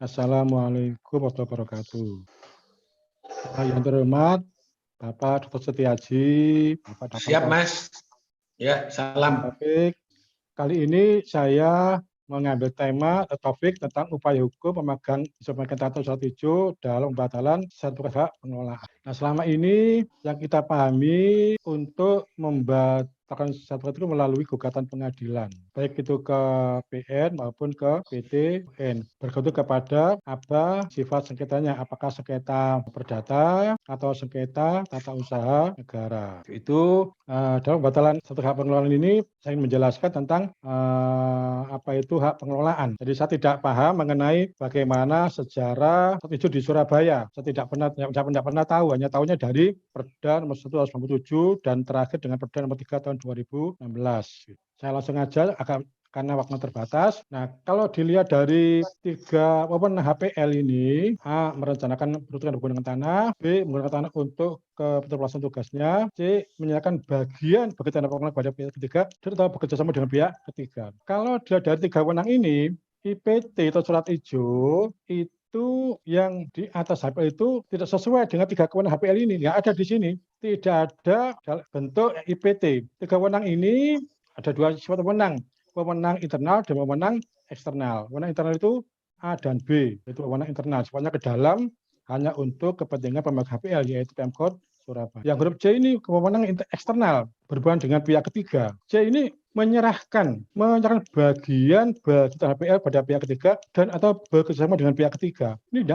Assalamualaikum warahmatullahi wabarakatuh. Yang terhormat Bapak Dr. Setiaji, Bapak Datang Siap, Mas. Ya, salam. Topik. Kali ini saya mengambil tema atau topik tentang upaya hukum pemegang sertifikat surat hijau dalam pembatalan sertifikat hak pengelolaan. Nah, selama ini yang kita pahami untuk membatalkan sertifikat itu melalui gugatan pengadilan, baik itu ke PN maupun ke PT UN, bergantung kepada apa sifat sengketanya, apakah sengketa perdata atau sengketa tata usaha negara. Itu dalam pembatalan sertifikat hak pengelolaan ini saya ingin menjelaskan tentang apa itu hak pengelolaan. Jadi saya tidak paham mengenai bagaimana sejarah itu di Surabaya. Saya tidak pernah tahu, hanya tahunya dari Perda nomor 1 tahun 1997 dan terakhir dengan Perda nomor 3 tahun 2016. Saya langsung aja karena waktu terbatas. Nah, kalau dilihat dari 3 wewenang HPL ini, A. merencanakan peruntukan hubungan dengan tanah, B. menggunakan tanah untuk kepentingan tugasnya, C. menyerahkan bagian tanah pengelolaan pada pihak ketiga, dan atau bekerja sama dengan pihak ketiga. Kalau dari 3 wewenang ini, IPT atau surat hijau itu yang di atas HPL itu tidak sesuai dengan 3 wewenang HPL ini. Nggak ada di sini. Tidak ada bentuk IPT. 3 wewenang ini ada 2 sifat wewenang. Wewenang internal dan wewenang eksternal. Wewenang internal itu A dan B, itu wewenang internal, sifatnya ke dalam, hanya untuk kepentingan pemegang HPL, yaitu Pemkot Surabaya. Yang huruf C ini wewenang eksternal, berhubungan dengan pihak ketiga. C ini menyerahkan bagian HPL pada pihak ketiga dan atau bekerjasama dengan pihak ketiga. Ini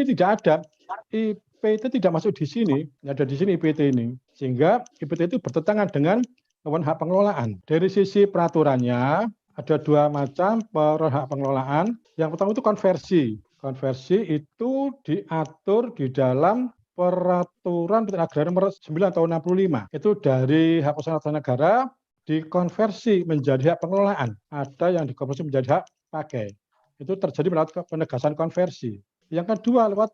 tidak ada. IPT tidak masuk di sini, ada di sini IPT ini. Sehingga IPT itu bertentangan dengan wewenang hak pengelolaan. Dari sisi peraturannya ada 2 macam hak pengelolaan. Yang pertama itu konversi. Konversi itu diatur di dalam Peraturan Menteri Agraria Nomor 9 Tahun 65. Itu dari hak usaha negara dikonversi menjadi hak pengelolaan. Ada yang dikonversi menjadi hak pakai. Itu terjadi melalui penegasan konversi. Yang kedua lewat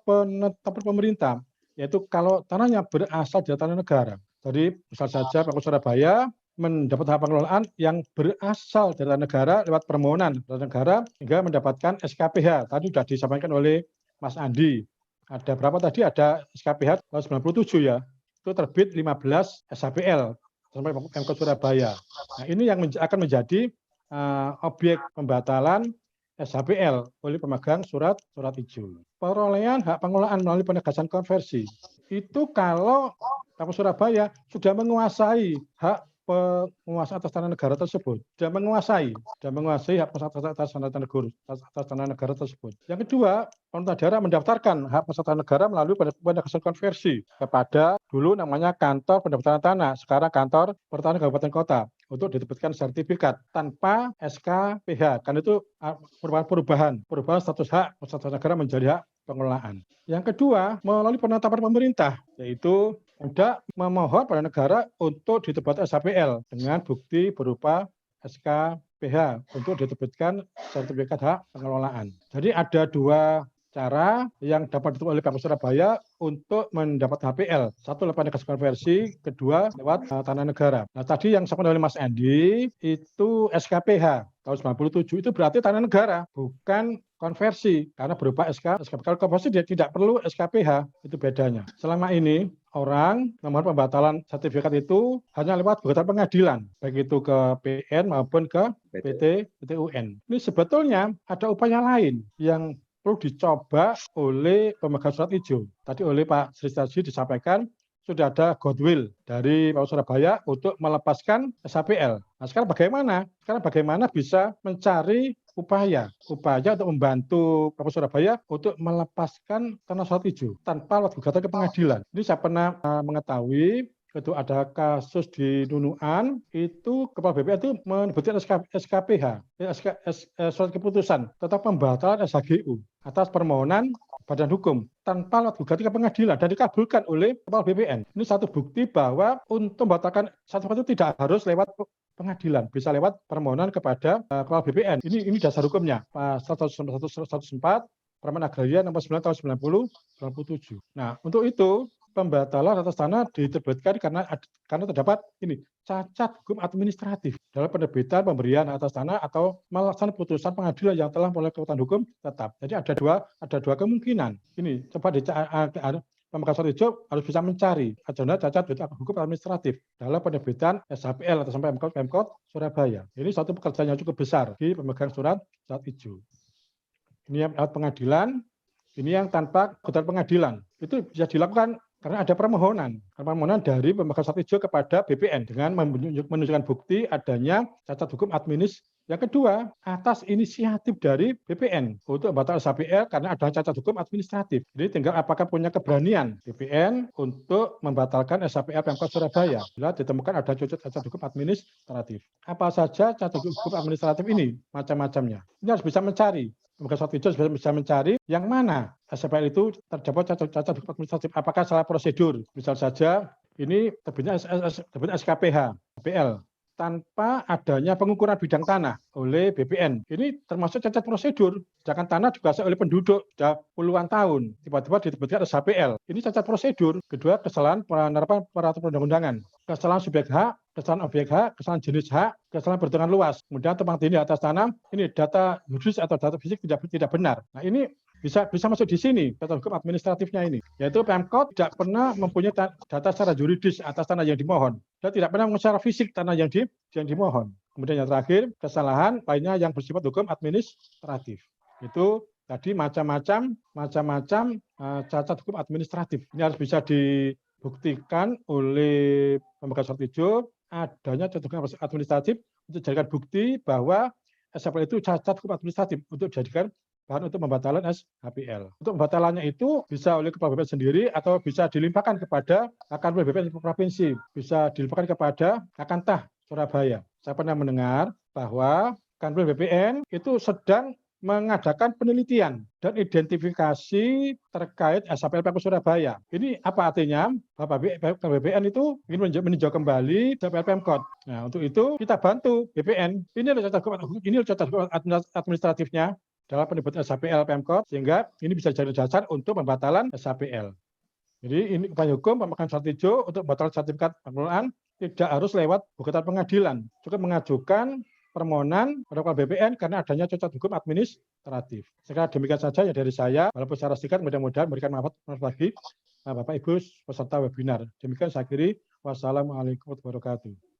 penetapan pemerintah, yaitu kalau tanahnya berasal dari tanah negara. Jadi misal saja Pemkot Surabaya mendapat hak pengelolaan yang berasal dari negara lewat permohonan dari negara hingga mendapatkan SKPH. Tadi sudah disampaikan oleh Mas Andi. Ada berapa tadi? Ada SKPH tahun 97 ya. Itu terbit 15 SHPL sampai Pemkot Surabaya. Nah, ini yang akan menjadi objek pembatalan SHPL oleh pemegang surat hijau. Perolehan hak pengelolaan melalui penegasan konversi. Itu kalau Pemkot Surabaya sudah menguasai hak penguasaan atas tanah negara tersebut, sudah menguasai hak atas tanah negara tersebut. Yang kedua, pemerintah daerah mendaftarkan hak penguasaan negara melalui penegasan konversi kepada dulu namanya kantor pendaftaran tanah, sekarang kantor pertanahan kabupaten kota untuk diterbitkan sertifikat tanpa SKPH, kan itu merupakan perubahan status hak penguasaan negara menjadi hak pengelolaan. Yang kedua, melalui penetapan pemerintah, yaitu hendak memohon pada negara untuk diterbitkan SHPL dengan bukti berupa SKPH untuk diterbitkan sertifikat hak pengelolaan. Jadi ada 2 cara yang dapat ditempuh oleh Pemkot Surabaya untuk mendapat HPL. Satu lewat penegasan konversi, kedua lewat tanah negara. Nah, tadi yang disampaikan oleh Mas Andi itu SKPH tahun 97 itu berarti tanah negara, bukan konversi karena berupa SKPH. Kalau konversi dia tidak perlu SKPH, itu bedanya. Selama ini orang memohon pembatalan sertifikat itu hanya lewat gugatan pengadilan, baik itu ke PN maupun ke PT UN. Ini sebetulnya ada upaya lain yang perlu dicoba oleh pemegang surat hijau. Tadi oleh Pak Sri Setiaji disampaikan sudah ada goodwill dari Pemkot Surabaya untuk melepaskan SHPL. Nah, sekarang bagaimana bisa mencari upaya untuk membantu Pemkot Surabaya untuk melepaskan tanah surat hijau tanpa lewat gugatan ke pengadilan. Ini saya pernah mengetahui itu ada kasus di Nunukan, itu Kepala BPN itu menyebutkan SKPH, surat keputusan tentang pembatalan SHGU atas permohonan badan hukum tanpa lewat gugatan ke pengadilan dan dikabulkan oleh Kepala BPN. Ini satu bukti bahwa untuk membatalkan sertifikat itu tidak harus lewat pengadilan, bisa lewat permohonan kepada Kepala BPN. Ini dasar hukumnya, Pasal 104 Permen Agraria nomor 9 tahun 97. Nah, untuk itu pembatalan atas tanah diterbitkan karena terdapat ini cacat hukum administratif dalam penerbitan pemberian atas tanah atau melaksanakan putusan pengadilan yang telah mempunyai kekuatan hukum tetap. Jadi ada dua kemungkinan. Ini coba pemegang surat hijau harus bisa mencari adanya cacat hukum administratif dalam penerbitan SHPL atau sampai Pemkot Surabaya. Ini satu pekerjaan yang cukup besar di pemegang surat hijau. Ini yang pengadilan, ini yang tanpa keputusan pengadilan. Itu bisa dilakukan karena ada permohonan dari pemegang surat hijau kepada BPN dengan menunjukkan bukti adanya cacat hukum administratif. Yang kedua, atas inisiatif dari BPN untuk membatalkan SHPL karena ada cacat hukum administratif. Jadi tinggal apakah punya keberanian BPN untuk membatalkan SHPL Pemkot Surabaya bila ditemukan ada cacat hukum administratif. Apa saja cacat hukum administratif ini? Macam-macamnya. Ini harus bisa mencari. Pemegang surat hijau bisa mencari yang mana SHPL itu terdapat cacat hukum administratif. Apakah salah prosedur? Misal saja ini terbitnya SKPH, BPL, tanpa adanya pengukuran bidang tanah oleh BPN. Ini termasuk cacat prosedur. Sedangkan tanah dikuasai oleh penduduk sudah puluhan tahun. Tiba-tiba diterbitkan SHPL. Ini cacat prosedur. Kedua, kesalahan penerapan peraturan perundang-undangan. Kesalahan subjek hak, kesalahan objek hak, kesalahan jenis hak, kesalahan berhitungan luas. Kemudian tumpang tindih atas tanah, ini data juridis atau data fisik tidak benar. Nah ini bisa masuk di sini cacat hukum administratifnya ini, yaitu Pemkot tidak pernah mempunyai data secara juridis atas tanah yang dimohon dan tidak pernah secara fisik tanah yang dimohon. Kemudian yang terakhir, kesalahan lainnya yang bersifat hukum administratif. Itu tadi macam-macam cacat hukum administratif. Ini harus bisa dibuktikan oleh pemegang surat hijau adanya cacat hukum administratif untuk dijadikan bukti bahwa SHPL itu cacat hukum administratif untuk dijadikan bahan untuk pembatalan SHPL. Untuk pembatalannya itu bisa oleh Kepala BPN sendiri atau bisa dilimpahkan kepada Kanwil BPN provinsi, bisa dilimpahkan kepada Kakantah Surabaya. Saya pernah mendengar bahwa Kanwil BPN itu sedang mengadakan penelitian dan identifikasi terkait SHPL Pemkot Surabaya. Ini apa artinya? Bapak BPN itu ingin meninjau kembali SHPL Pemkot. Nah, untuk itu kita bantu BPN. Ini cacat hukum administratifnya dalam penerbitan SHPL Pemkot, sehingga ini bisa jadi dasar untuk pembatalan SHPL. Jadi ini upaya hukum pemegang surat hijau untuk membatalkan sertifikat pengelolaan tidak harus lewat gugatan pengadilan, cukup mengajukan permohonan pada BPN karena adanya cacat hukum administratif. Sekarang demikian saja ya dari saya, walaupun secara singkat mudah-mudahan memberikan manfaat bagi Bapak Ibu peserta webinar. Demikian saya akhiri. Wassalamualaikum warahmatullahi wabarakatuh.